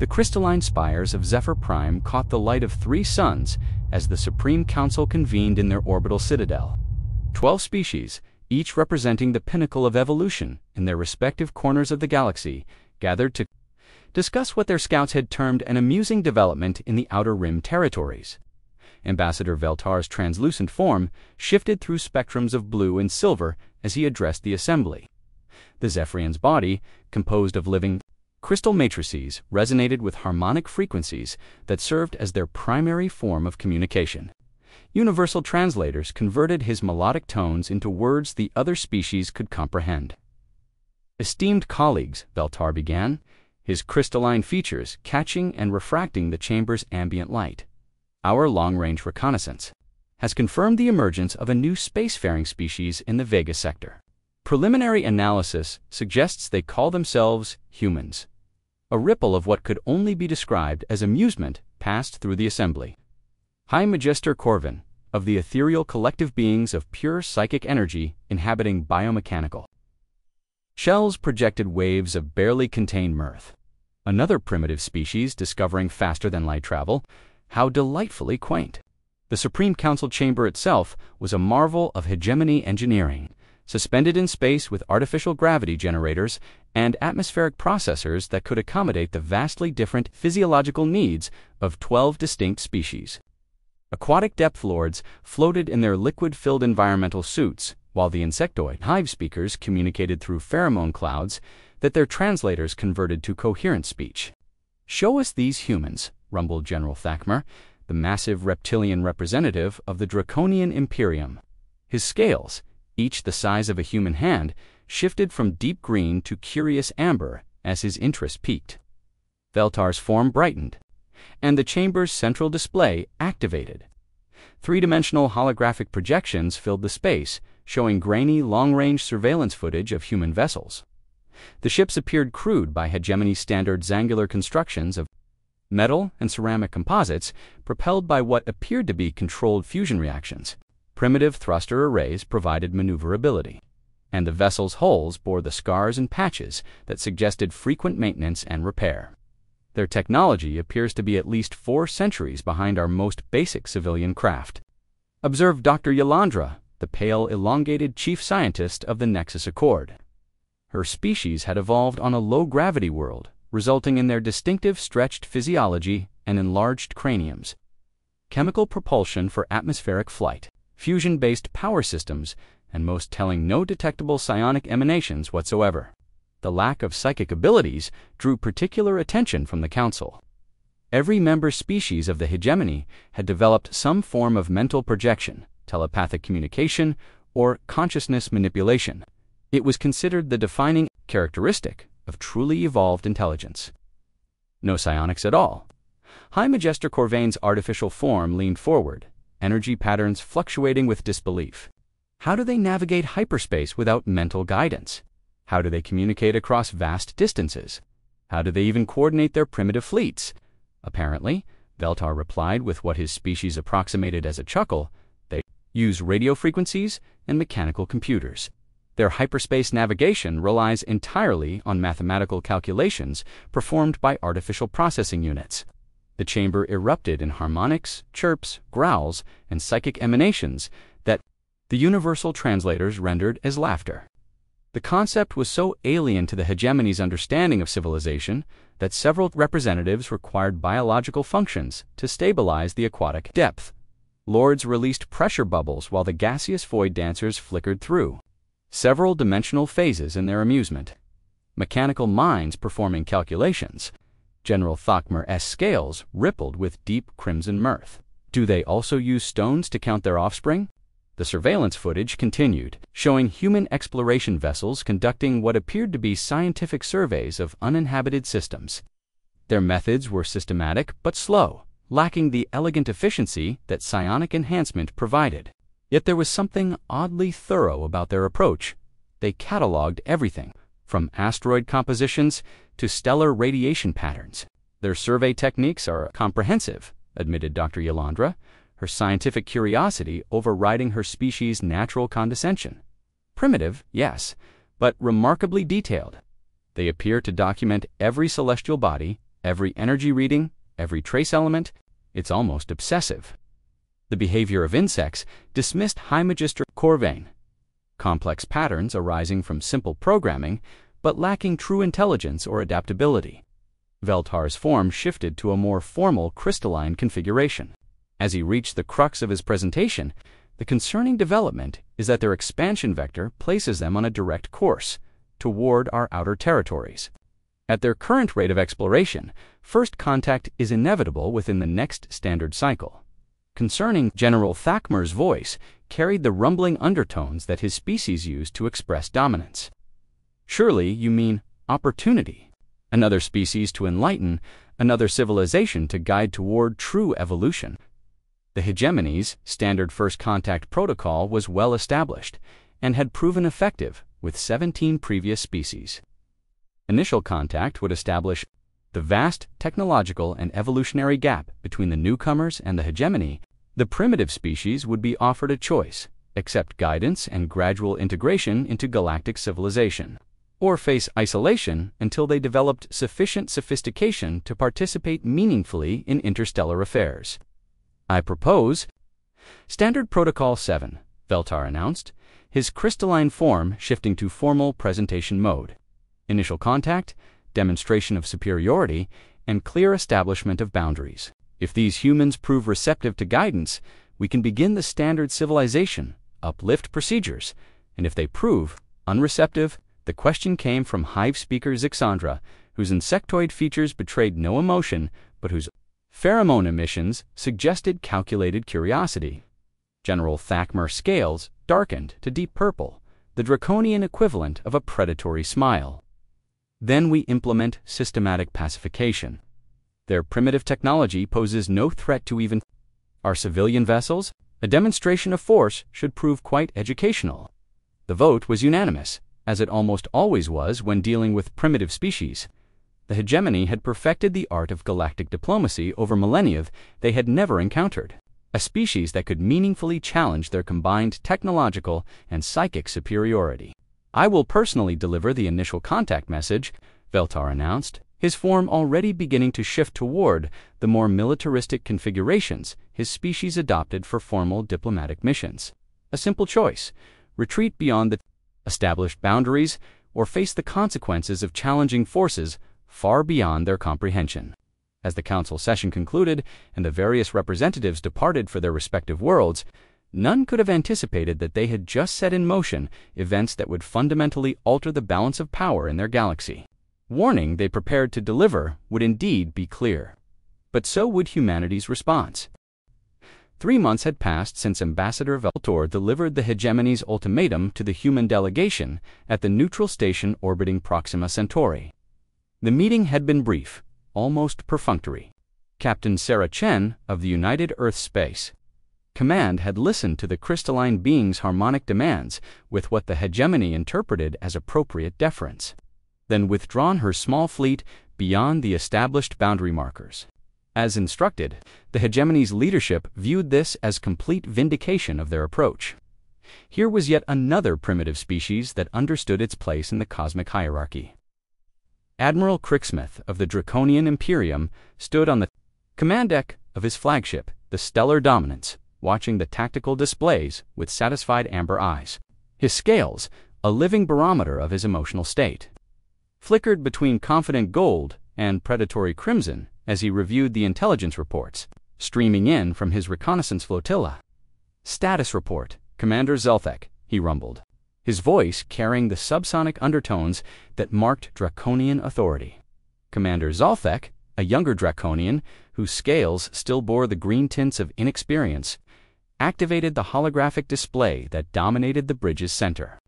The crystalline spires of Zephyr Prime caught the light of 3 suns as the Supreme Council convened in their orbital citadel. 12 species, each representing the pinnacle of evolution in their respective corners of the galaxy, gathered to discuss what their scouts had termed an amusing development in the Outer Rim territories. Ambassador Veltar's translucent form shifted through spectrums of blue and silver as he addressed the assembly. The Zephyrian's body, composed of living crystal matrices, resonated with harmonic frequencies that served as their primary form of communication. Universal translators converted his melodic tones into words the other species could comprehend. "Esteemed colleagues," Veltar began, his crystalline features catching and refracting the chamber's ambient light. "Our long-range reconnaissance has confirmed the emergence of a new spacefaring species in the Vega sector. Preliminary analysis suggests they call themselves humans." A ripple of what could only be described as amusement passed through the assembly. High Magister Corvin, of the ethereal collective beings of pure psychic energy inhabiting biomechanical shells, projected waves of barely contained mirth. Another primitive species discovering faster-than-light travel. How delightfully quaint. The Supreme Council chamber itself was a marvel of hegemony engineering, suspended in space with artificial gravity generators and atmospheric processors that could accommodate the vastly different physiological needs of 12 distinct species. Aquatic depth lords floated in their liquid-filled environmental suits, while the insectoid hive speakers communicated through pheromone clouds that their translators converted to coherent speech. "Show us these humans," rumbled General Thakmer, the massive reptilian representative of the Draconian Imperium. His scales, each the size of a human hand, shifted from deep green to curious amber as his interest peaked. Veltar's form brightened, and the chamber's central display activated. 3-dimensional holographic projections filled the space, showing grainy, long-range surveillance footage of human vessels. The ships appeared crude by Hegemony's standard zangular constructions of metal and ceramic composites propelled by what appeared to be controlled fusion reactions. Primitive thruster arrays provided maneuverability, and the vessel's hulls bore the scars and patches that suggested frequent maintenance and repair. Their technology appears to be at least 4 centuries behind our most basic civilian craft. Observed Dr. Yalandra, the pale, elongated chief scientist of the Nexus Accord. Her species had evolved on a low-gravity world, resulting in their distinctive stretched physiology and enlarged craniums. Chemical propulsion for atmospheric flight, fusion-based power systems, and most telling, no detectable psionic emanations whatsoever. The lack of psychic abilities drew particular attention from the Council. Every member species of the Hegemony had developed some form of mental projection, telepathic communication, or consciousness manipulation. It was considered the defining characteristic of truly evolved intelligence. No psionics at all. High Magister Corvain's artificial form leaned forward, energy patterns fluctuating with disbelief. How do they navigate hyperspace without mental guidance? How do they communicate across vast distances? How do they even coordinate their primitive fleets? Apparently, Veltar replied with what his species approximated as a chuckle, they use radio frequencies and mechanical computers. Their hyperspace navigation relies entirely on mathematical calculations performed by artificial processing units. The chamber erupted in harmonics, chirps, growls, and psychic emanations that the universal translators rendered as laughter. The concept was so alien to the Hegemony's understanding of civilization that several representatives required biological functions to stabilize the aquatic depth. Lords released pressure bubbles while the gaseous void dancers flickered through several dimensional phases in their amusement. Mechanical minds performing calculations. General Thakmer's scales rippled with deep crimson mirth. Do they also use stones to count their offspring? The surveillance footage continued, showing human exploration vessels conducting what appeared to be scientific surveys of uninhabited systems. Their methods were systematic but slow, lacking the elegant efficiency that psionic enhancement provided. Yet there was something oddly thorough about their approach. They cataloged everything, from asteroid compositions to stellar radiation patterns. Their survey techniques are comprehensive, admitted Dr. Yalandra, her scientific curiosity overriding her species' natural condescension. Primitive, yes, but remarkably detailed. They appear to document every celestial body, Every energy reading, every trace element, it's almost obsessive. The behavior of insects dismissed high magister Corvain. Complex patterns arising from simple programming, but lacking true intelligence or adaptability. Veltar's form shifted to a more formal crystalline configuration. As he reached the crux of his presentation, the concerning development is that their expansion vector places them on a direct course toward our outer territories. At their current rate of exploration, first contact is inevitable within the next standard cycle. Concerning, General Thakmer's voice carried the rumbling undertones that his species used to express dominance. Surely you mean opportunity, another species to enlighten, another civilization to guide toward true evolution. The Hegemony's standard first contact protocol was well established and had proven effective with 17 previous species. Initial contact would establish the vast technological and evolutionary gap between the newcomers and the Hegemony. The primitive species would be offered a choice: accept guidance and gradual integration into galactic civilization, or face isolation until they developed sufficient sophistication to participate meaningfully in interstellar affairs. I propose Standard Protocol 7, Veltar announced, his crystalline form shifting to formal presentation mode. Initial contact, demonstration of superiority, and clear establishment of boundaries. If these humans prove receptive to guidance, we can begin the standard civilization, uplift procedures, and if they prove unreceptive, the question came from Hive speaker Zex'thul, whose insectoid features betrayed no emotion, but whose pheromone emissions suggested calculated curiosity. General Thakmer's scales darkened to deep purple, the draconian equivalent of a predatory smile. Then we implement systematic pacification. Their primitive technology poses no threat to even our civilian vessels. A demonstration of force should prove quite educational. The vote was unanimous, as it almost always was when dealing with primitive species. The Hegemony had perfected the art of galactic diplomacy over millennia they had never encountered, a species that could meaningfully challenge their combined technological and psychic superiority. I will personally deliver the initial contact message, Veltar announced, his form already beginning to shift toward the more militaristic configurations his species adopted for formal diplomatic missions. A simple choice: retreat beyond the established boundaries or face the consequences of challenging forces far beyond their comprehension. As the council session concluded and the various representatives departed for their respective worlds, none could have anticipated that they had just set in motion events that would fundamentally alter the balance of power in their galaxy. Warning they prepared to deliver would indeed be clear. But so would humanity's response. 3 months had passed since Ambassador Veltar delivered the Hegemony's ultimatum to the human delegation at the neutral station orbiting Proxima Centauri. The meeting had been brief, almost perfunctory. Captain Sarah Chen of the United Earth Space Command had listened to the crystalline being's harmonic demands with what the Hegemony interpreted as appropriate deference, then withdrawn her small fleet beyond the established boundary markers. As instructed, the Hegemony's leadership viewed this as complete vindication of their approach. Here was yet another primitive species that understood its place in the cosmic hierarchy. Admiral Zex'thul of the Draconian Imperium stood on the command deck of his flagship, the Stellar Dominance, watching the tactical displays with satisfied amber eyes. His scales, a living barometer of his emotional state, flickered between confident gold and predatory crimson as he reviewed the intelligence reports streaming in from his reconnaissance flotilla. "Status report, Commander Zex'thul," he rumbled, his voice carrying the subsonic undertones that marked draconian authority. Commander Zex'thul, a younger draconian whose scales still bore the green tints of inexperience, activated the holographic display that dominated the bridge's center.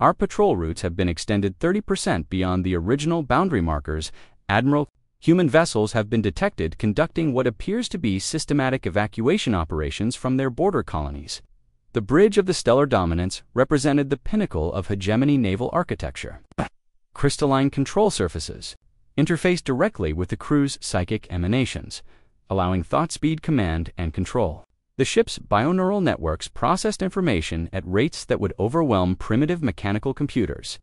"Our patrol routes have been extended 30% beyond the original boundary markers. Admiral, human vessels have been detected conducting what appears to be systematic evacuation operations from their border colonies." The bridge of the Stellar Dominance represented the pinnacle of Hegemony naval architecture. Crystalline control surfaces interfaced directly with the crew's psychic emanations, allowing thought-speed command and control. The ship's bioneural networks processed information at rates that would overwhelm primitive mechanical computers,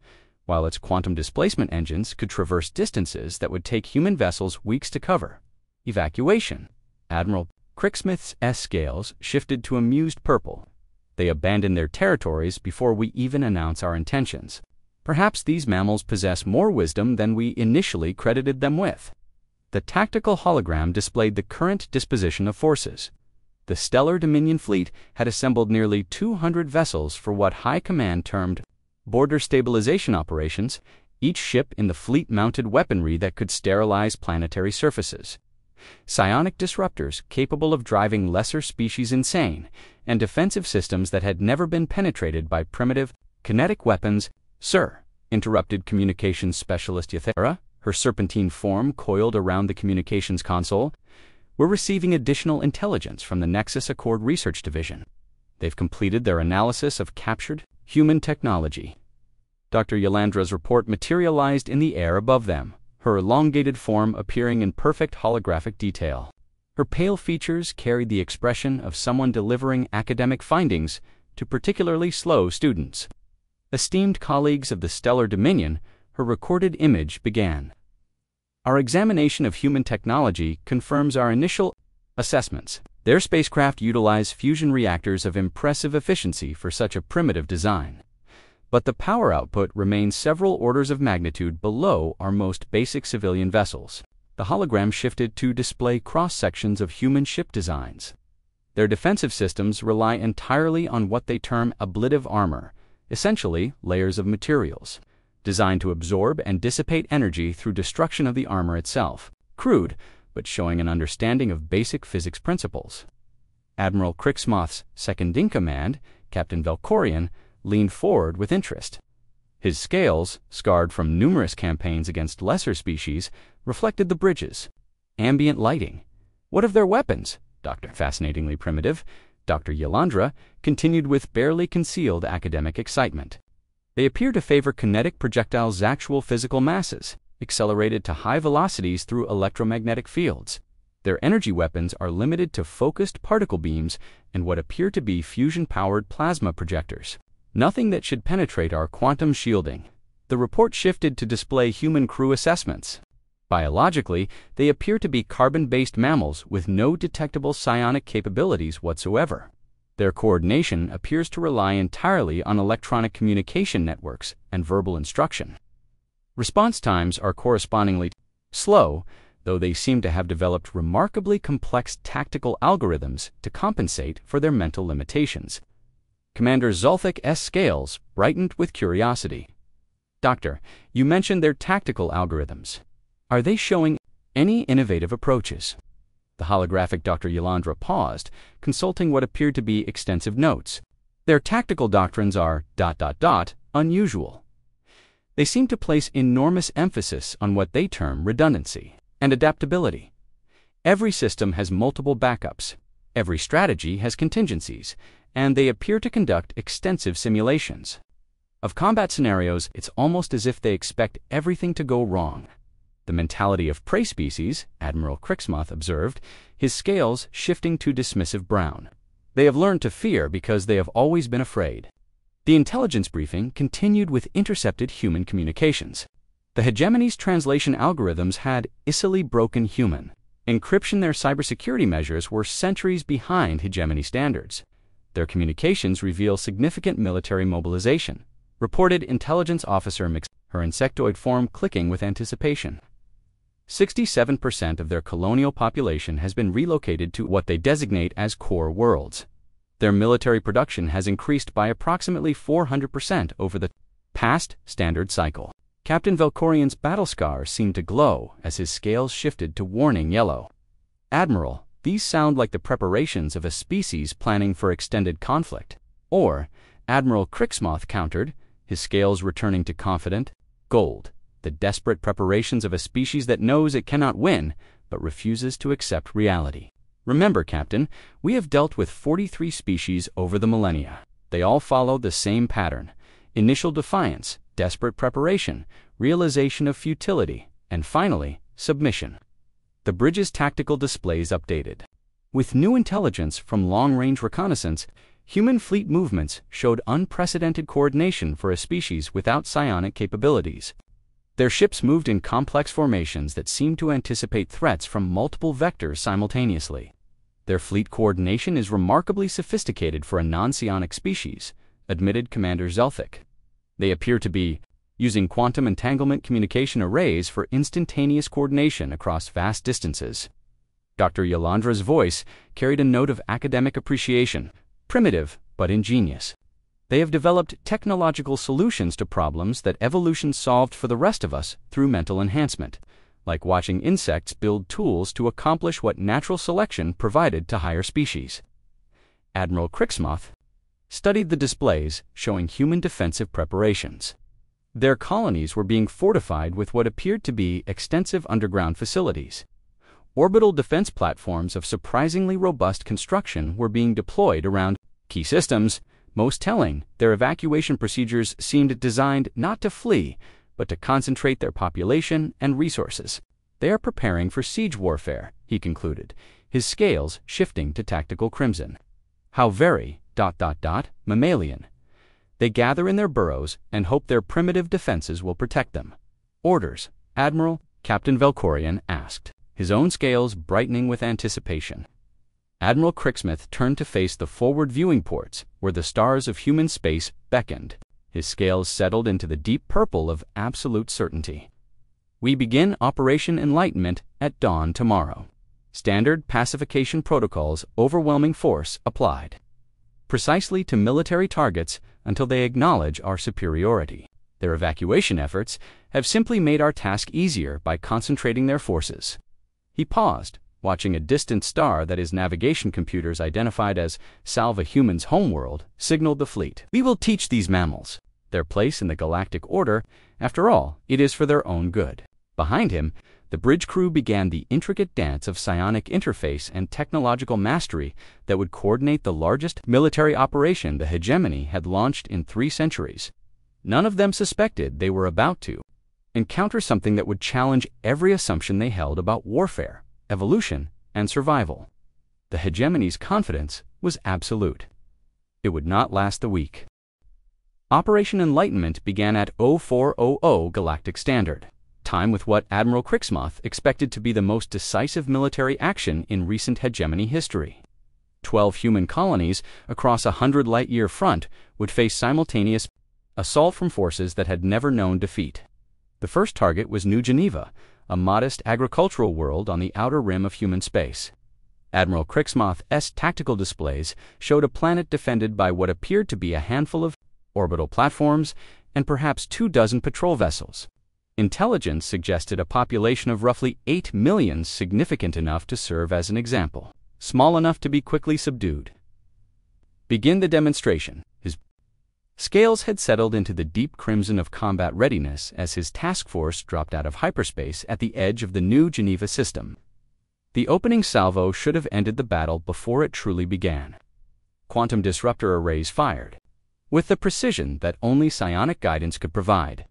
while its quantum displacement engines could traverse distances that would take human vessels weeks to cover. Evacuation. Admiral Zex'thul's scales shifted to amused purple. They abandoned their territories before we even announce our intentions. Perhaps these mammals possess more wisdom than we initially credited them with. The tactical hologram displayed the current disposition of forces. The Stellar Dominion fleet had assembled nearly 200 vessels for what High Command termed border stabilization operations, each ship in the fleet mounted weaponry that could sterilize planetary surfaces. Psionic disruptors capable of driving lesser species insane, and defensive systems that had never been penetrated by primitive, kinetic weapons. Sir, interrupted communications specialist Yathera, her serpentine form coiled around the communications console. We're receiving additional intelligence from the Nexus Accord Research Division. They've completed their analysis of captured human technology. Dr. Yalandra's report materialized in the air above them, her elongated form appearing in perfect holographic detail. Her pale features carried the expression of someone delivering academic findings to particularly slow students. Esteemed colleagues of the Stellar Dominion, her recorded image began. Our examination of human technology confirms our initial assessments. Their spacecraft utilize fusion reactors of impressive efficiency for such a primitive design. But the power output remains several orders of magnitude below our most basic civilian vessels. The hologram shifted to display cross-sections of human ship designs. Their defensive systems rely entirely on what they term ablative armor, essentially layers of materials, designed to absorb and dissipate energy through destruction of the armor itself. Crude, but showing an understanding of basic physics principles. Admiral Zex'thul's second-in-command, Captain Valkorian, leaned forward with interest. His scales, scarred from numerous campaigns against lesser species, reflected the bridges. Ambient lighting. What of their weapons? Fascinatingly primitive, Dr. Yalandra continued with barely concealed academic excitement. They appear to favor kinetic projectiles' actual physical masses, accelerated to high velocities through electromagnetic fields. Their energy weapons are limited to focused particle beams and what appear to be fusion-powered plasma projectors. Nothing that should penetrate our quantum shielding. The report shifted to display human crew assessments. Biologically, they appear to be carbon-based mammals with no detectable psionic capabilities whatsoever. Their coordination appears to rely entirely on electronic communication networks and verbal instruction. Response times are correspondingly slow, though they seem to have developed remarkably complex tactical algorithms to compensate for their mental limitations. Commander Zex'thul's scales brightened with curiosity. Doctor, you mentioned their tactical algorithms. Are they showing any innovative approaches? The holographic Dr. Yalandra paused, consulting what appeared to be extensive notes. Their tactical doctrines are ... unusual. They seem to place enormous emphasis on what they term redundancy and adaptability. Every system has multiple backups. Every strategy has contingencies, and they appear to conduct extensive simulations. Of combat scenarios, it's almost as if they expect everything to go wrong. The mentality of prey species, Admiral Zex'thul observed, his scales shifting to dismissive brown. They have learned to fear because they have always been afraid. The intelligence briefing continued with intercepted human communications. The Hegemony's translation algorithms had icily broken human. Encryption. Their cybersecurity measures were centuries behind Hegemony standards. Their communications reveal significant military mobilization, reported intelligence officer Mix, her insectoid form clicking with anticipation. 67% of their colonial population has been relocated to what they designate as core worlds. Their military production has increased by approximately 400% over the past standard cycle. Captain Valkorian's battle scars seemed to glow as his scales shifted to warning yellow. Admiral, these sound like the preparations of a species planning for extended conflict. Or, Admiral Zex'thul countered, his scales returning to confident gold, the desperate preparations of a species that knows it cannot win, but refuses to accept reality. Remember, Captain, we have dealt with 43 species over the millennia. They all follow the same pattern: initial defiance, desperate preparation, realization of futility, and finally, submission. The bridge's tactical displays updated. With new intelligence from long-range reconnaissance, Human fleet movements showed unprecedented coordination for a species without psionic capabilities. Their ships moved in complex formations that seemed to anticipate threats from multiple vectors simultaneously. Their fleet coordination is remarkably sophisticated for a non-psionic species, admitted Commander Zex'thul. They appear to be using quantum entanglement communication arrays for instantaneous coordination across vast distances. Dr. Yolandra's voice carried a note of academic appreciation, primitive but ingenious. They have developed technological solutions to problems that evolution solved for the rest of us through mental enhancement, like watching insects build tools to accomplish what natural selection provided to higher species. Admiral Zex'thul studied the displays showing human defensive preparations. Their colonies were being fortified with what appeared to be extensive underground facilities. Orbital defense platforms of surprisingly robust construction were being deployed around key systems. Most telling, their evacuation procedures seemed designed not to flee, but to concentrate their population and resources. They are preparing for siege warfare, he concluded, his scales shifting to tactical crimson. How very, mammalian. They gather in their burrows and hope their primitive defenses will protect them. Orders, Admiral, Captain Velkorian asked, his own scales brightening with anticipation. Admiral Zex'thul turned to face the forward viewing ports, where the stars of human space beckoned. His scales settled into the deep purple of absolute certainty. We begin Operation Enlightenment at dawn tomorrow. Standard pacification protocols, overwhelming force applied. Precisely to military targets until they acknowledge our superiority. Their evacuation efforts have simply made our task easier by concentrating their forces. He paused, watching a distant star that his navigation computers identified as Salva Human's homeworld, signaled the fleet. We will teach these mammals their place in the galactic order. After all, it is for their own good. Behind him, the bridge crew began the intricate dance of psionic interface and technological mastery that would coordinate the largest military operation the Hegemony had launched in 3 centuries. None of them suspected they were about to encounter something that would challenge every assumption they held about warfare, evolution, and survival. The Hegemony's confidence was absolute. It would not last the week. Operation Enlightenment began at 0400 Galactic Standard time with what Admiral Zex'thul expected to be the most decisive military action in recent Hegemony history. 12 human colonies across a 100 light-year front would face simultaneous assault from forces that had never known defeat. The first target was New Geneva, a modest agricultural world on the outer rim of human space. Admiral Zex'thul's tactical displays showed a planet defended by what appeared to be a handful of orbital platforms and perhaps 24 patrol vessels. Intelligence suggested a population of roughly 8 million, significant enough to serve as an example, small enough to be quickly subdued. Begin the demonstration. His scales had settled into the deep crimson of combat readiness as his task force dropped out of hyperspace at the edge of the New Geneva system. The opening salvo should have ended the battle before it truly began. Quantum disruptor arrays fired, with the precision that only psionic guidance could provide.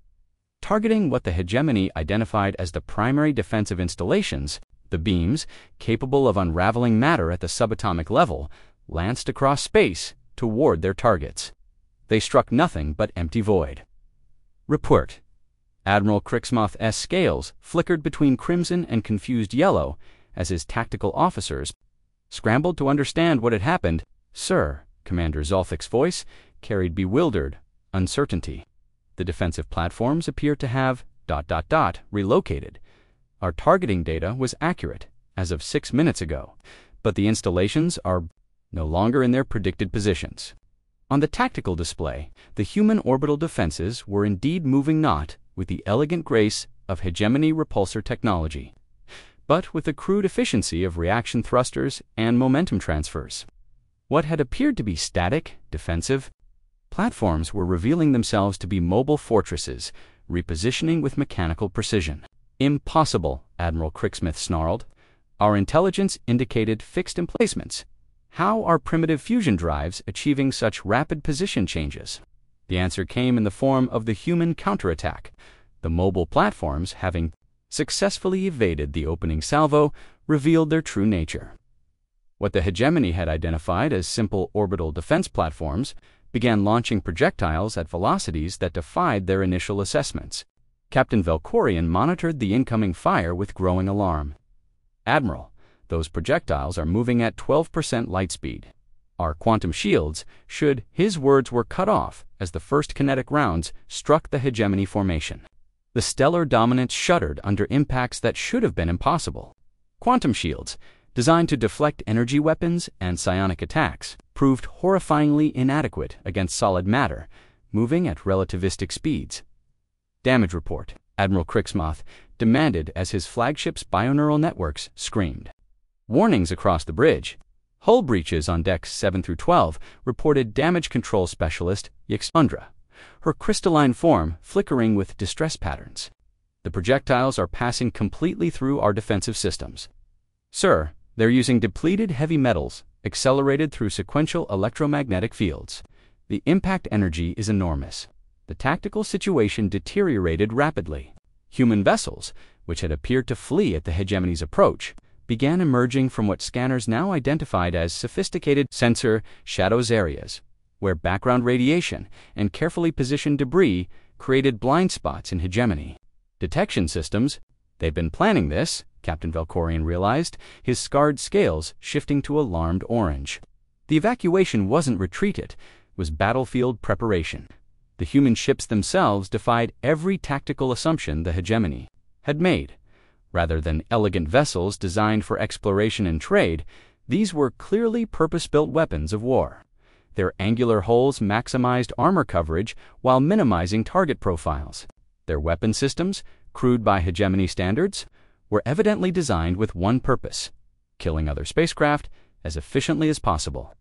Targeting what the Hegemony identified as the primary defensive installations, the beams, capable of unraveling matter at the subatomic level, lanced across space toward their targets. They struck nothing but empty void. Report. Admiral Zex'thul's scales flickered between crimson and confused yellow as his tactical officers scrambled to understand what had happened. Sir, Commander Zex'thul's voice carried bewildered uncertainty. The defensive platforms appear to have ... relocated. Our targeting data was accurate as of 6 minutes ago, but the installations are no longer in their predicted positions. On the tactical display, the human orbital defenses were indeed moving not with the elegant grace of Hegemony repulsor technology, but with the crude efficiency of reaction thrusters and momentum transfers. What had appeared to be static, defensive platforms were revealing themselves to be mobile fortresses, repositioning with mechanical precision. Impossible, Admiral Zex'thul snarled. Our intelligence indicated fixed emplacements. How are primitive fusion drives achieving such rapid position changes? The answer came in the form of the human counterattack. The mobile platforms, having successfully evaded the opening salvo, revealed their true nature. What the Hegemony had identified as simple orbital defense platforms began launching projectiles at velocities that defied their initial assessments. Captain Valkorian monitored the incoming fire with growing alarm. "Admiral, those projectiles are moving at 12% light speed. Our quantum shields should..." His words were cut off as the first kinetic rounds struck the Hegemony formation. The stellar dominance shuddered under impacts that should have been impossible. Quantum shields, designed to deflect energy weapons and psionic attacks, proved horrifyingly inadequate against solid matter, moving at relativistic speeds. "Damage report," Admiral Zex'thul demanded as his flagship's bioneural networks screamed. Warnings across the bridge. Hull breaches on decks 7 through 12, reported damage control specialist Zex'thul, her crystalline form flickering with distress patterns. "The projectiles are passing completely through our defensive systems. Sir, they're using depleted heavy metals, accelerated through sequential electromagnetic fields. The impact energy is enormous. The tactical situation deteriorated rapidly. Human vessels, which had appeared to flee at the Hegemony's approach, began emerging from what scanners now identified as sophisticated sensor shadows areas, where background radiation and carefully positioned debris created blind spots in Hegemony. Detection systems, they've been planning this," Captain Valkorian realized, his scarred scales shifting to alarmed orange. The evacuation wasn't retreat, it was battlefield preparation. The human ships themselves defied every tactical assumption the Hegemony had made. Rather than elegant vessels designed for exploration and trade, these were clearly purpose-built weapons of war. Their angular hulls maximized armor coverage while minimizing target profiles. Their weapon systems, crude by Hegemony standards, were evidently designed with one purpose: killing other spacecraft as efficiently as possible.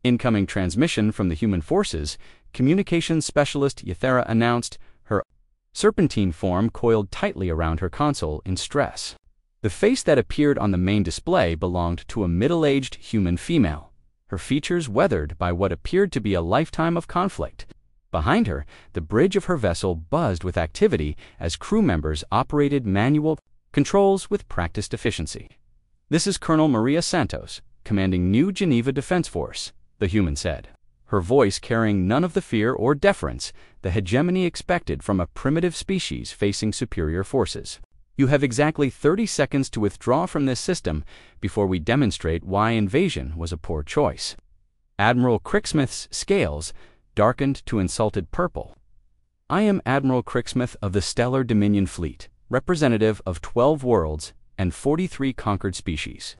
Incoming transmission from the human forces, communications specialist Yathera announced, her serpentine form coiled tightly around her console in stress. The face that appeared on the main display belonged to a middle-aged human female, her features weathered by what appeared to be a lifetime of conflict. Behind her, the bridge of her vessel buzzed with activity as crew members operated manual controls with practiced efficiency. "This is Colonel Maria Santos, commanding New Geneva Defense Force," the human said, her voice carrying none of the fear or deference the Hegemony expected from a primitive species facing superior forces. "You have exactly 30 seconds to withdraw from this system before we demonstrate why invasion was a poor choice." Admiral Zex'thul's scales darkened to insulted purple. "I am Admiral Zex'thul of the Stellar Dominion Fleet, representative of 12 worlds and 43 conquered species.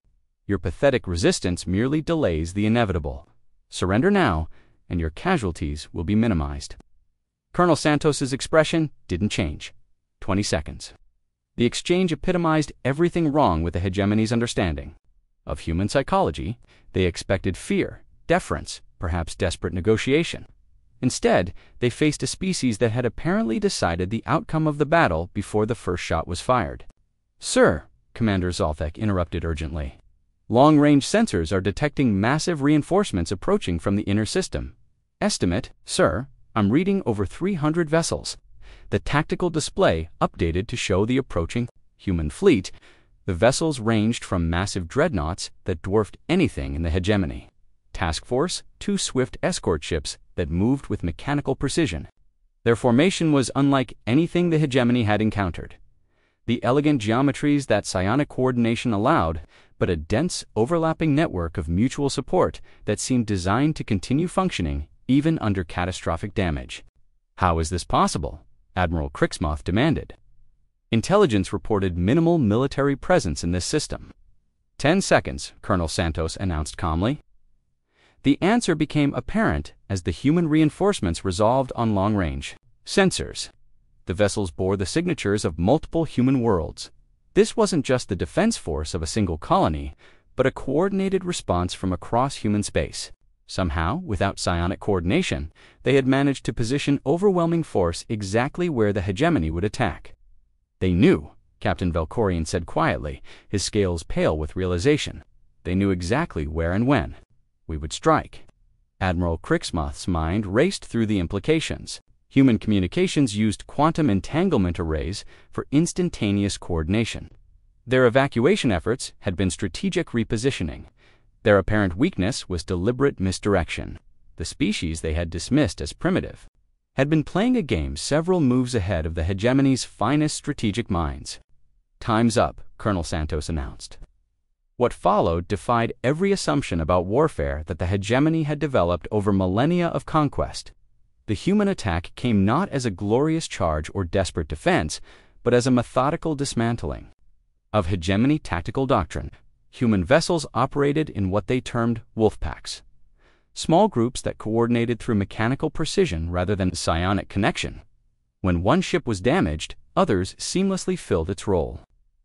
Your pathetic resistance merely delays the inevitable. Surrender now, and your casualties will be minimized." Colonel Santos's expression didn't change. 20 seconds. The exchange epitomized everything wrong with the Hegemony's understanding of human psychology. They expected fear, deference, perhaps desperate negotiation. Instead, they faced a species that had apparently decided the outcome of the battle before the first shot was fired. "Sir," Commander Zex'thul interrupted urgently, "long-range sensors are detecting massive reinforcements approaching from the inner system. Estimate, sir, I'm reading over 300 vessels." The tactical display updated to show the approaching human fleet. The vessels ranged from massive dreadnoughts that dwarfed anything in the Hegemony. Task Force, 2 swift escort ships that moved with mechanical precision. Their formation was unlike anything the Hegemony had encountered. The elegant geometries that psionic coordination allowed, but a dense, overlapping network of mutual support that seemed designed to continue functioning even under catastrophic damage. "How is this possible?" Admiral Zex'thul demanded. "Intelligence reported minimal military presence in this system." 10 seconds, Colonel Santos announced calmly. The answer became apparent as the human reinforcements resolved on long-range sensors. The vessels bore the signatures of multiple human worlds. This wasn't just the defense force of a single colony, but a coordinated response from across human space. Somehow, without psionic coordination, they had managed to position overwhelming force exactly where the Hegemony would attack. "They knew," Captain Valkorian said quietly, his scales pale with realization. "They knew exactly where and when we would strike." Admiral Zex'thul's mind raced through the implications. Human communications used quantum entanglement arrays for instantaneous coordination. Their evacuation efforts had been strategic repositioning. Their apparent weakness was deliberate misdirection. The species they had dismissed as primitive had been playing a game several moves ahead of the Hegemony's finest strategic minds. "Time's up," Colonel Santos announced. What followed defied every assumption about warfare that the Hegemony had developed over millennia of conquest. The human attack came not as a glorious charge or desperate defense, but as a methodical dismantling of Hegemony tactical doctrine. Human vessels operated in what they termed wolf packs, small groups that coordinated through mechanical precision rather than psionic connection. When one ship was damaged, others seamlessly filled its role.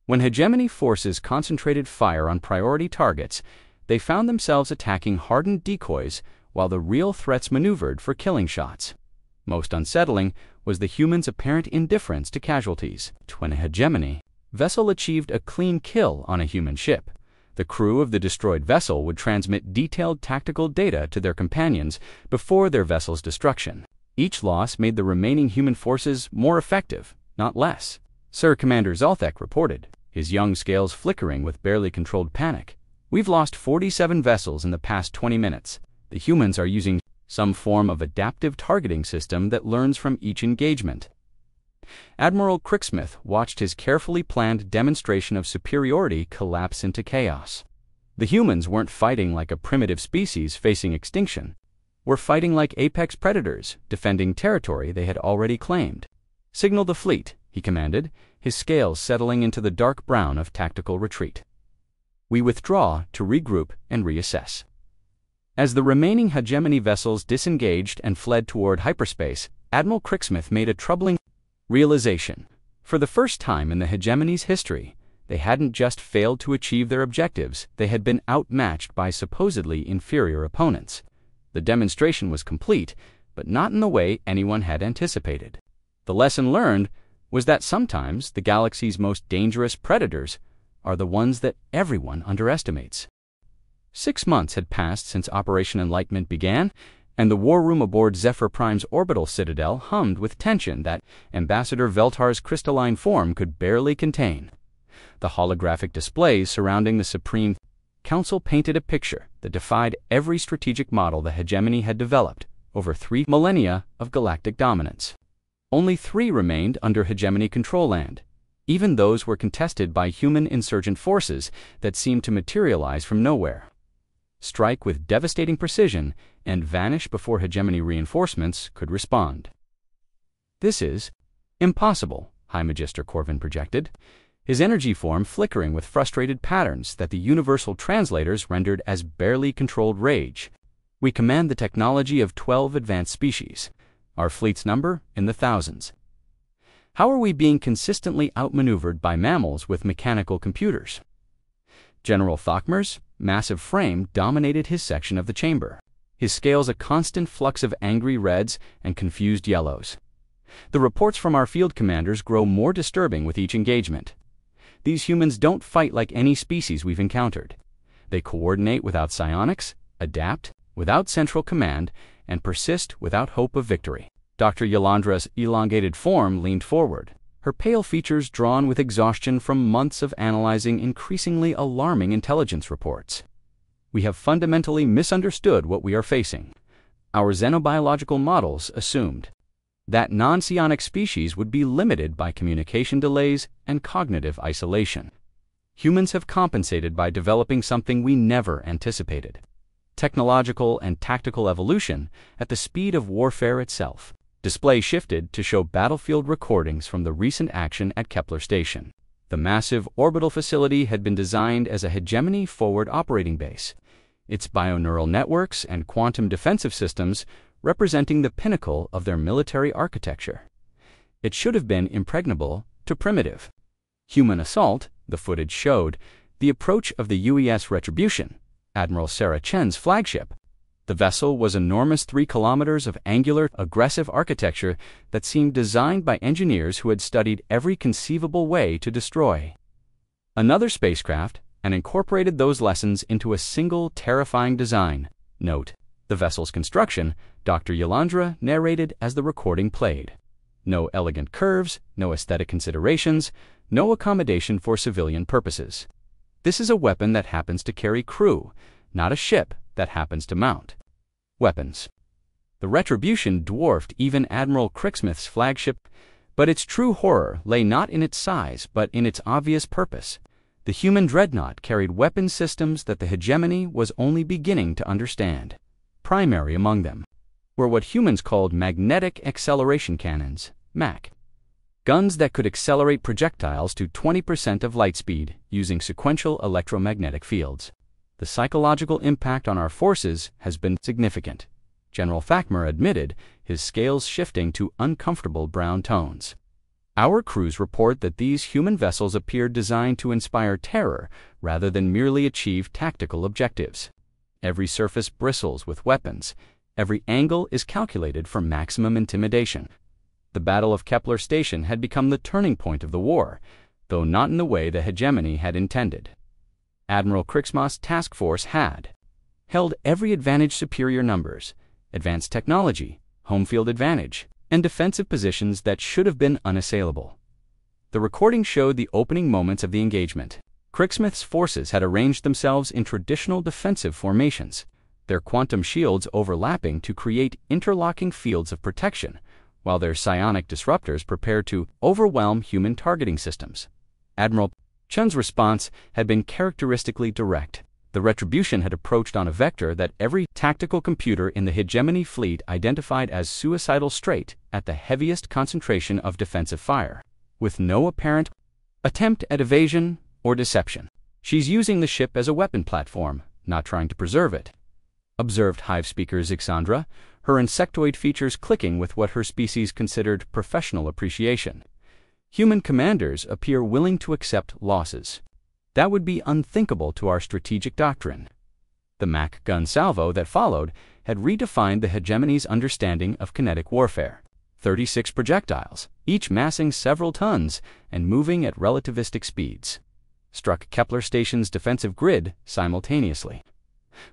When Hegemony forces concentrated fire on priority targets, they found themselves attacking hardened decoys while the real threats maneuvered for killing shots. Most unsettling was the humans' apparent indifference to casualties. When a Hegemony vessel achieved a clean kill on a human ship, the crew of the destroyed vessel would transmit detailed tactical data to their companions before their vessel's destruction. Each loss made the remaining human forces more effective, not less. Sir Commander Zex'thul reported, his young scales flickering with barely controlled panic. "We've lost 47 vessels in the past 20 minutes. The humans are using some form of adaptive targeting system that learns from each engagement." Admiral Zex'thul watched his carefully planned demonstration of superiority collapse into chaos. The humans weren't fighting like a primitive species facing extinction. We're fighting like apex predators, defending territory they had already claimed. "Signal the fleet," he commanded, his scales settling into the dark brown of tactical retreat. "We withdraw to regroup and reassess." As the remaining Hegemony vessels disengaged and fled toward hyperspace, Admiral Zex'thul made a troubling realization. For the first time in the Hegemony's history, they hadn't just failed to achieve their objectives, they had been outmatched by supposedly inferior opponents. The demonstration was complete, but not in the way anyone had anticipated. The lesson learned was that sometimes the galaxy's most dangerous predators are the ones that everyone underestimates. 6 months had passed since Operation Enlightenment began, and the war room aboard Zephyr Prime's orbital citadel hummed with tension that Ambassador Veltar's crystalline form could barely contain. The holographic displays surrounding the Supreme Council painted a picture that defied every strategic model the Hegemony had developed over 3 millennia of galactic dominance. Only 3 remained under Hegemony control, and even those were contested by human insurgent forces that seemed to materialize from nowhere, strike with devastating precision, and vanish before Hegemony reinforcements could respond. "This is impossible," High Magister Corvin projected, his energy form flickering with frustrated patterns that the universal translators rendered as barely controlled rage. "We command the technology of 12 advanced species, our fleet's number in the thousands. How are we being consistently outmaneuvered by mammals with mechanical computers?" General Thokmer's massive frame dominated his section of the chamber, his scales a constant flux of angry reds and confused yellows. "The reports from our field commanders grow more disturbing with each engagement. These humans don't fight like any species we've encountered. They coordinate without psionics, adapt without central command, and persist without hope of victory." Dr. Yolandra's elongated form leaned forward, her pale features drawn with exhaustion from months of analyzing increasingly alarming intelligence reports. "We have fundamentally misunderstood what we are facing. Our xenobiological models assumed that non-psionic species would be limited by communication delays and cognitive isolation. Humans have compensated by developing something we never anticipated: technological and tactical evolution at the speed of warfare itself." Display shifted to show battlefield recordings from the recent action at Kepler Station. The massive orbital facility had been designed as a Hegemony forward operating base, its bioneural networks and quantum defensive systems representing the pinnacle of their military architecture. It should have been impregnable to primitive human assault, the footage showed, the approach of the UES Retribution, Admiral Sarah Chen's flagship. The vessel was enormous 3 kilometers of angular, aggressive architecture that seemed designed by engineers who had studied every conceivable way to destroy another spacecraft and incorporated those lessons into a single terrifying design. Note: the vessel's construction, Dr. Yolandra narrated as the recording played. No elegant curves, no aesthetic considerations, no accommodation for civilian purposes. This is a weapon that happens to carry crew, not a ship that happens to mount weapons. The retribution dwarfed even Admiral Zex'thul's flagship, but its true horror lay not in its size but in its obvious purpose. The human dreadnought carried weapon systems that the Hegemony was only beginning to understand. Primary among them were what humans called magnetic acceleration cannons, MAC. Guns that could accelerate projectiles to 20% of light speed using sequential electromagnetic fields. The psychological impact on our forces has been significant. General Zex'thul admitted, his scales shifting to uncomfortable brown tones. Our crews report that these human vessels appear designed to inspire terror rather than merely achieve tactical objectives. Every surface bristles with weapons. Every angle is calculated for maximum intimidation. The Battle of Kepler Station had become the turning point of the war, though not in the way the Hegemony had intended. Admiral Zex'thul's task force had held every advantage: superior numbers, advanced technology, home field advantage, and defensive positions that should have been unassailable. The recording showed the opening moments of the engagement. Zex'thul's forces had arranged themselves in traditional defensive formations, their quantum shields overlapping to create interlocking fields of protection, while their psionic disruptors prepared to overwhelm human targeting systems. Admiral Chen's response had been characteristically direct. The retribution had approached on a vector that every tactical computer in the Hegemony fleet identified as suicidal straight at the heaviest concentration of defensive fire, with no apparent attempt at evasion or deception. She's using the ship as a weapon platform, not trying to preserve it, observed Hive Speaker Zex'thul, her insectoid features clicking with what her species considered professional appreciation. Human commanders appear willing to accept losses. That would be unthinkable to our strategic doctrine. The MAC gun salvo that followed had redefined the Hegemony's understanding of kinetic warfare. 36 projectiles, each massing several tons and moving at relativistic speeds, struck Kepler Station's defensive grid simultaneously.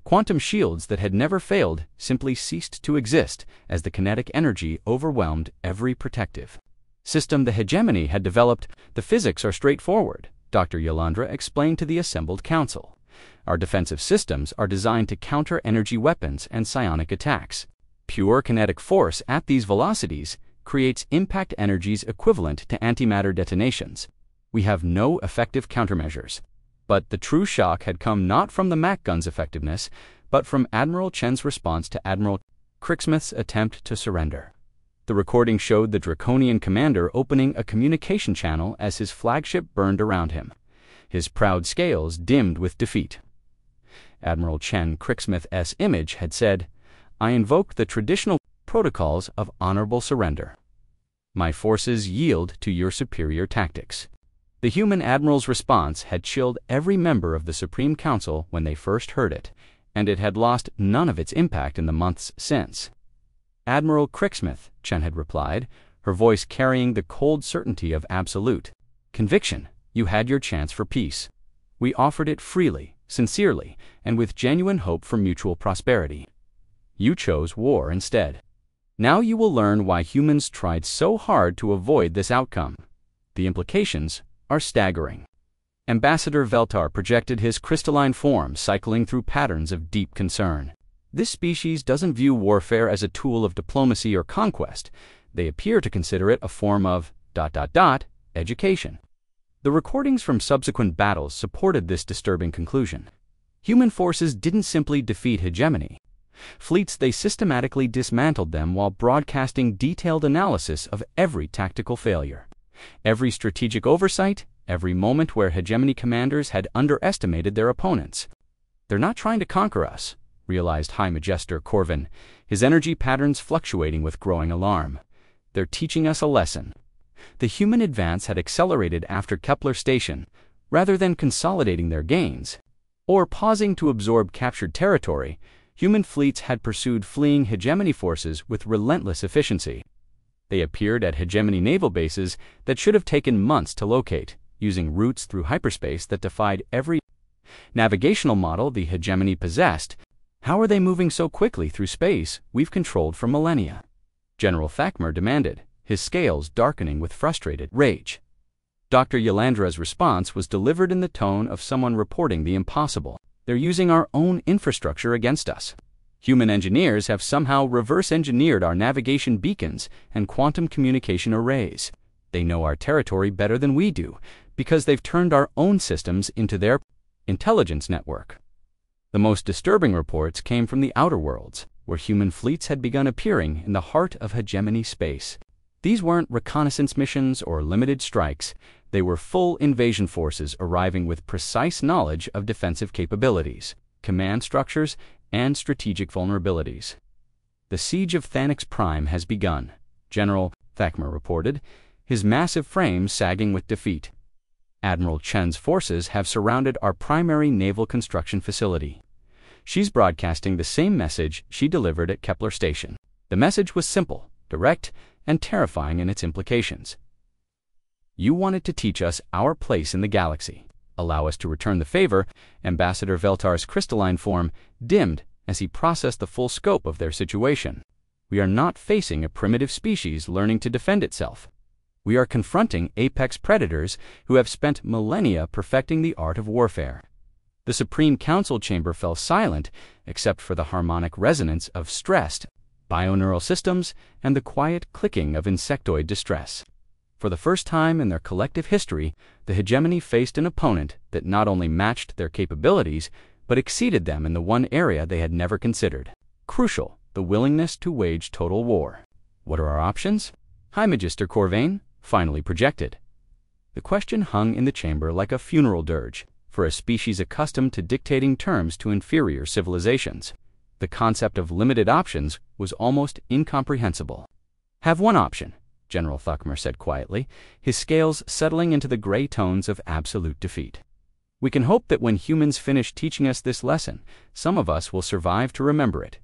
Quantum shields that had never failed simply ceased to exist as the kinetic energy overwhelmed every protective system the Hegemony had developed. The physics are straightforward, Dr. Yolanda explained to the assembled council. Our defensive systems are designed to counter energy weapons and psionic attacks. Pure kinetic force at these velocities creates impact energies equivalent to antimatter detonations. We have no effective countermeasures. But the true shock had come not from the MAC gun's effectiveness, but from Admiral Chen's response to Admiral Zex'thul's attempt to surrender. The recording showed the draconian commander opening a communication channel as his flagship burned around him, his proud scales dimmed with defeat. Admiral Zex'thul's image had said, "I invoke the traditional protocols of honorable surrender. My forces yield to your superior tactics." The human admiral's response had chilled every member of the Supreme Council when they first heard it, and it had lost none of its impact in the months since. "Admiral Zex'thul," Chen had replied, her voice carrying the cold certainty of absolute conviction, "you had your chance for peace. We offered it freely, sincerely, and with genuine hope for mutual prosperity. You chose war instead. Now you will learn why humans tried so hard to avoid this outcome. The implications are staggering." Ambassador Veltar projected his crystalline form, cycling through patterns of deep concern. This species doesn't view warfare as a tool of diplomacy or conquest. They appear to consider it a form of ... education. The recordings from subsequent battles supported this disturbing conclusion. Human forces didn't simply defeat Hegemony. Fleets, they systematically dismantled them while broadcasting detailed analysis of every tactical failure, every strategic oversight, every moment where Hegemony commanders had underestimated their opponents. "They're not trying to conquer us," realized High Magister Corvin, his energy patterns fluctuating with growing alarm. "They're teaching us a lesson." The human advance had accelerated after Kepler Station, rather than consolidating their gains or pausing to absorb captured territory. Human fleets had pursued fleeing Hegemony forces with relentless efficiency. They appeared at Hegemony naval bases that should have taken months to locate, using routes through hyperspace that defied every navigational model the Hegemony possessed. "How are they moving so quickly through space we've controlled for millennia?" General Zex'thul demanded, his scales darkening with frustrated rage. Dr. Yolandra's response was delivered in the tone of someone reporting the impossible. They're using our own infrastructure against us. Human engineers have somehow reverse-engineered our navigation beacons and quantum communication arrays. They know our territory better than we do, because they've turned our own systems into their intelligence network. The most disturbing reports came from the outer worlds, where human fleets had begun appearing in the heart of hegemony space. These weren't reconnaissance missions or limited strikes. They were full invasion forces arriving with precise knowledge of defensive capabilities, command structures, and strategic vulnerabilities. The siege of Thanix Prime has begun, General Zex'thul reported, his massive frame sagging with defeat. Admiral Chen's forces have surrounded our primary naval construction facility. She's broadcasting the same message she delivered at Kepler Station. The message was simple, direct, and terrifying in its implications. You wanted to teach us our place in the galaxy. Allow us to return the favor. Ambassador Veltar's crystalline form dimmed as he processed the full scope of their situation. We are not facing a primitive species learning to defend itself. We are confronting apex predators who have spent millennia perfecting the art of warfare. The Supreme Council chamber fell silent except for the harmonic resonance of stressed bioneural systems and the quiet clicking of insectoid distress. For the first time in their collective history, the hegemony faced an opponent that not only matched their capabilities, but exceeded them in the one area they had never considered. Crucial, the willingness to wage total war. What are our options? High Magister Corvain finally projected. The question hung in the chamber like a funeral dirge for a species accustomed to dictating terms to inferior civilizations. The concept of limited options was almost incomprehensible. Have one option, General Zex'thul said quietly, his scales settling into the gray tones of absolute defeat. We can hope that when humans finish teaching us this lesson, some of us will survive to remember it.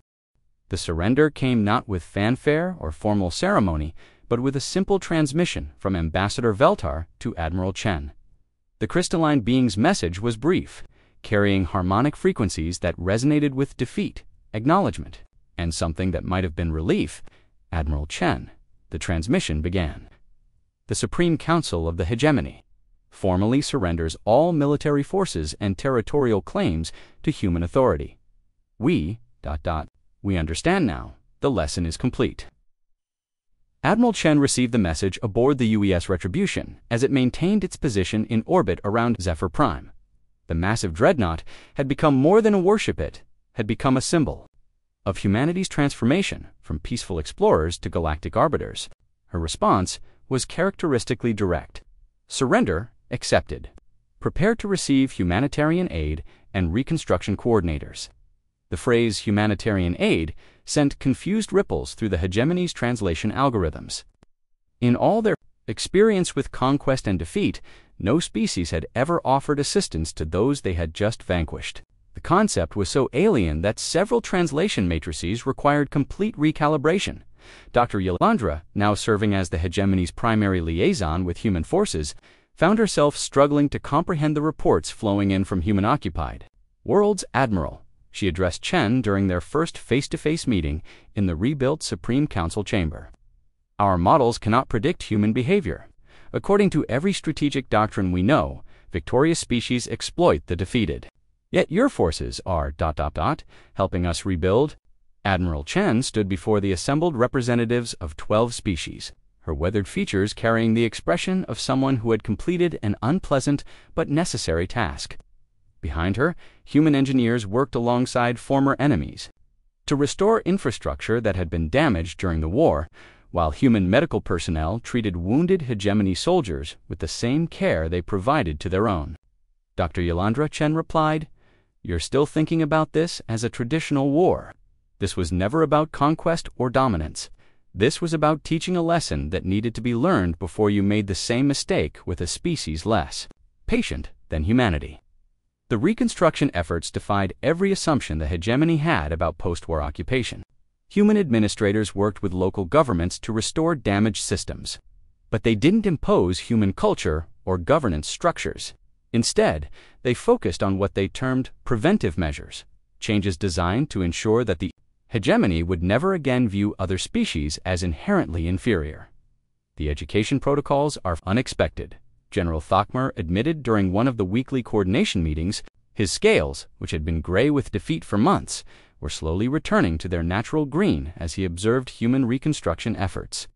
The surrender came not with fanfare or formal ceremony, but with a simple transmission from Ambassador Veltar to Admiral Chen. The crystalline being's message was brief, carrying harmonic frequencies that resonated with defeat, acknowledgement, and something that might have been relief. Admiral Chen. The transmission began. The Supreme Council of the Hegemony formally surrenders all military forces and territorial claims to human authority. We understand now. The lesson is complete. Admiral Chen received the message aboard the UES Retribution as it maintained its position in orbit around Zephyr Prime. The massive dreadnought had become more than a warship. It had become a symbol of humanity's transformation from peaceful explorers to galactic arbiters. Her response was characteristically direct. Surrender accepted. Prepare to receive humanitarian aid and reconstruction coordinators. The phrase humanitarian aid sent confused ripples through the hegemony's translation algorithms. In all their experience with conquest and defeat, no species had ever offered assistance to those they had just vanquished. The concept was so alien that several translation matrices required complete recalibration. Dr. Ylandra, now serving as the hegemony's primary liaison with human forces, found herself struggling to comprehend the reports flowing in from human-occupied worlds. Admiral, she addressed Chen during their first face-to-face meeting in the rebuilt Supreme Council chamber. Our models cannot predict human behavior. According to every strategic doctrine we know, victorious species exploit the defeated. Yet your forces are ... helping us rebuild. Admiral Chen stood before the assembled representatives of 12 species, her weathered features carrying the expression of someone who had completed an unpleasant but necessary task. Behind her, human engineers worked alongside former enemies to restore infrastructure that had been damaged during the war, while human medical personnel treated wounded hegemony soldiers with the same care they provided to their own. Dr. Ylandra, Chen replied, "You're still thinking about this as a traditional war. This was never about conquest or dominance. This was about teaching a lesson that needed to be learned before you made the same mistake with a species less patient than humanity." The reconstruction efforts defied every assumption the hegemony had about post-war occupation. Human administrators worked with local governments to restore damaged systems, but they didn't impose human culture or governance structures. Instead, they focused on what they termed preventive measures, changes designed to ensure that the hegemony would never again view other species as inherently inferior. The education protocols are unexpected, General Zex'thul admitted during one of the weekly coordination meetings. His scales, which had been gray with defeat for months, were slowly returning to their natural green as he observed human reconstruction efforts.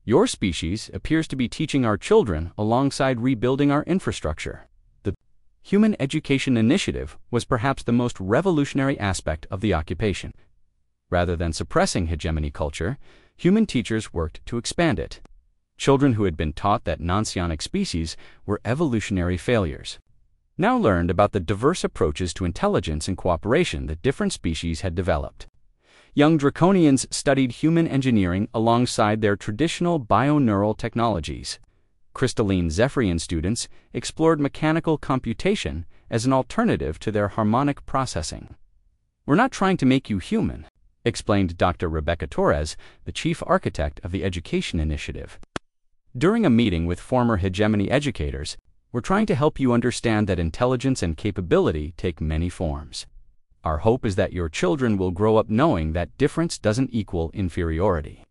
Your species appears to be teaching our children alongside rebuilding our infrastructure. The Human Education Initiative was perhaps the most revolutionary aspect of the occupation. Rather than suppressing hegemony culture, human teachers worked to expand it. Children who had been taught that non-psionic species were evolutionary failures now learned about the diverse approaches to intelligence and cooperation that different species had developed. Young draconians studied human engineering alongside their traditional bioneural technologies. Crystalline Zephyrian students explored mechanical computation as an alternative to their harmonic processing. "We're not trying to make you human," explained Dr. Rebecca Torres, the chief architect of the Education Initiative. During a meeting with former hegemony educators, "We're trying to help you understand that intelligence and capability take many forms. Our hope is that your children will grow up knowing that difference doesn't equal inferiority."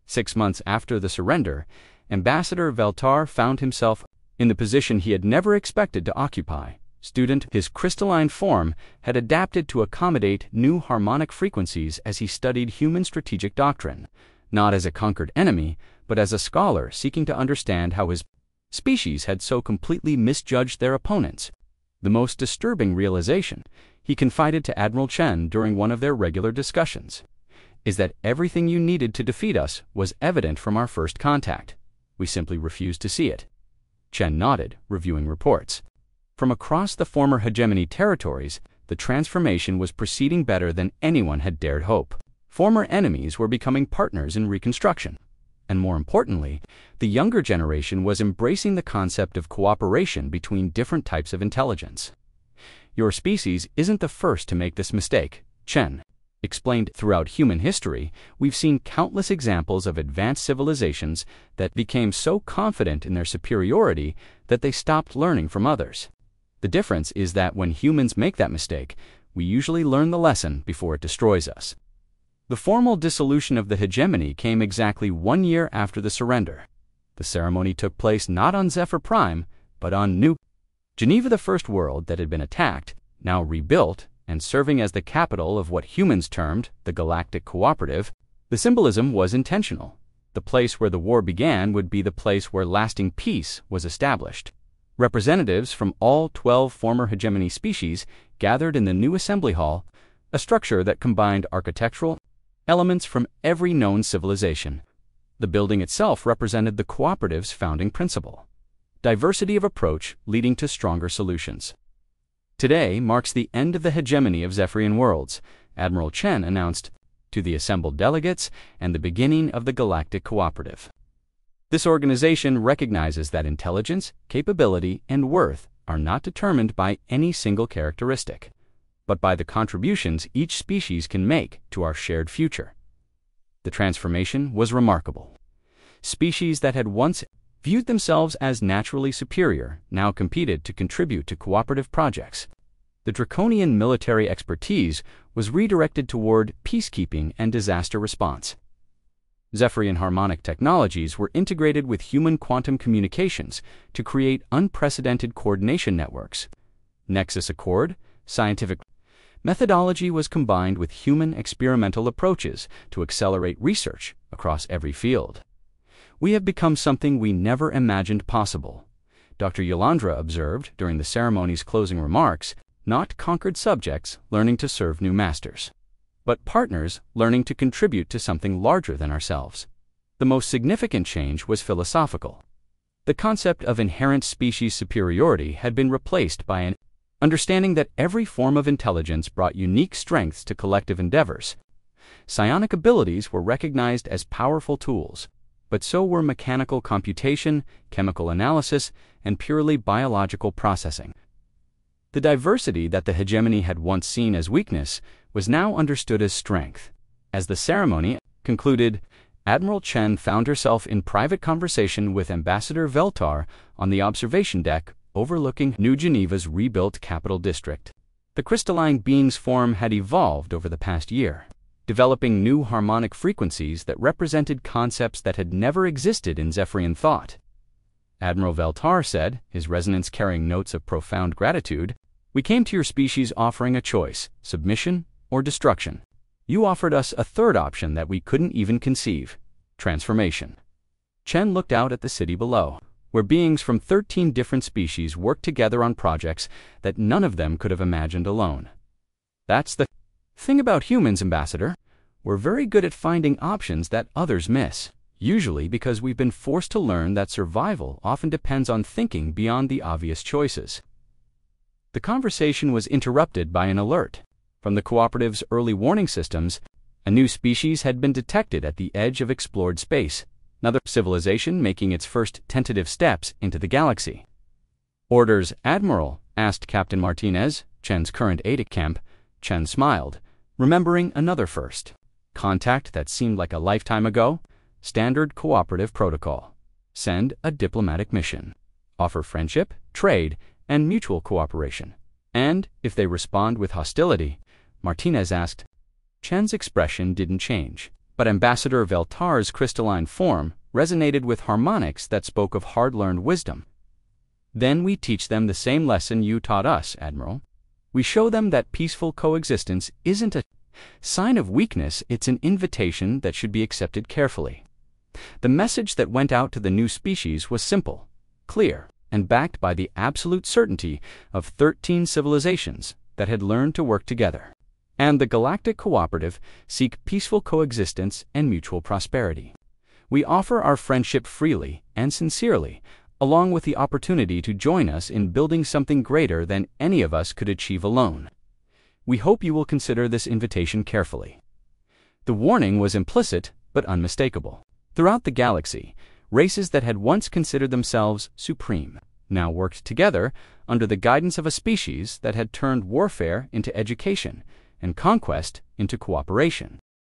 6 months after the surrender, Ambassador Veltar found himself in the position he had never expected to occupy. His crystalline form had adapted to accommodate new harmonic frequencies as he studied human strategic doctrine, not as a conquered enemy, but as a scholar seeking to understand how his species had so completely misjudged their opponents. The most disturbing realization, he confided to Admiral Chen during one of their regular discussions, is that everything you needed to defeat us was evident from our first contact. We simply refused to see it. Chen nodded, reviewing reports. From across the former hegemony territories, the transformation was proceeding better than anyone had dared hope. Former enemies were becoming partners in reconstruction. And more importantly, the younger generation was embracing the concept of cooperation between different types of intelligence. "Your species isn't the first to make this mistake," Chen explained. "Throughout human history, we've seen countless examples of advanced civilizations that became so confident in their superiority that they stopped learning from others. The difference is that when humans make that mistake, we usually learn the lesson before it destroys us." The formal dissolution of the hegemony came exactly 1 year after the surrender. The ceremony took place not on Zephyr Prime, but on New Geneva, the first world that had been attacked, now rebuilt, and serving as the capital of what humans termed the Galactic Cooperative. The symbolism was intentional. The place where the war began would be the place where lasting peace was established. Representatives from all 12 former hegemony species gathered in the new assembly hall, a structure that combined architectural elements from every known civilization. The building itself represented the cooperative's founding principle: diversity of approach leading to stronger solutions. "Today marks the end of the hegemony of Zephyrian worlds," Admiral Chen announced to the assembled delegates, "and the beginning of the Galactic Cooperative. This organization recognizes that intelligence, capability, and worth are not determined by any single characteristic, but by the contributions each species can make to our shared future." The transformation was remarkable. Species that had once viewed themselves as naturally superior now competed to contribute to cooperative projects. The draconian military expertise was redirected toward peacekeeping and disaster response. Zephyrian harmonic technologies were integrated with human quantum communications to create unprecedented coordination networks. Nexus Accord, scientific methodology was combined with human experimental approaches to accelerate research across every field. "We have become something we never imagined possible," Dr. Yolandra observed during the ceremony's closing remarks, "not conquered subjects learning to serve new masters, but partners learning to contribute to something larger than ourselves." The most significant change was philosophical. The concept of inherent species superiority had been replaced by an understanding that every form of intelligence brought unique strengths to collective endeavors. Psionic abilities were recognized as powerful tools, but so were mechanical computation, chemical analysis, and purely biological processing. The diversity that the hegemony had once seen as weakness was now understood as strength. As the ceremony concluded, Admiral Chen found herself in private conversation with Ambassador Veltar on the observation deck overlooking New Geneva's rebuilt capital district. The crystalline being's form had evolved over the past year, developing new harmonic frequencies that represented concepts that had never existed in Zephyrian thought. Admiral Veltar said, his resonance carrying notes of profound gratitude, We came to your species offering a choice, submission or destruction. You offered us a third option that we couldn't even conceive, transformation. Chen looked out at the city below, where beings from 13 different species worked together on projects that none of them could have imagined alone. That's the thing about humans, Ambassador. We're very good at finding options that others miss, usually because we've been forced to learn that survival often depends on thinking beyond the obvious choices. The conversation was interrupted by an alert. From the cooperative's early warning systems, a new species had been detected at the edge of explored space, another civilization making its first tentative steps into the galaxy. "Orders, Admiral?" asked Captain Martinez, Chen's current aide-de-camp. Chen smiled, remembering another first. Contact that seemed like a lifetime ago. Standard cooperative protocol. Send a diplomatic mission. Offer friendship, trade, and mutual cooperation. And, if they respond with hostility, Martinez asked. Chen's expression didn't change, but Ambassador Veltar's crystalline form resonated with harmonics that spoke of hard-learned wisdom. "Then we teach them the same lesson you taught us, Admiral. We show them that peaceful coexistence isn't a sign of weakness, it's an invitation that should be accepted carefully." The message that went out to the new species was simple, clear, and backed by the absolute certainty of 13 civilizations that had learned to work together. And the Galactic Cooperative seek peaceful coexistence and mutual prosperity. We offer our friendship freely and sincerely, along with the opportunity to join us in building something greater than any of us could achieve alone. We hope you will consider this invitation carefully. The warning was implicit but unmistakable. Throughout the galaxy, races that had once considered themselves supreme now worked together under the guidance of a species that had turned warfare into education and conquest into cooperation.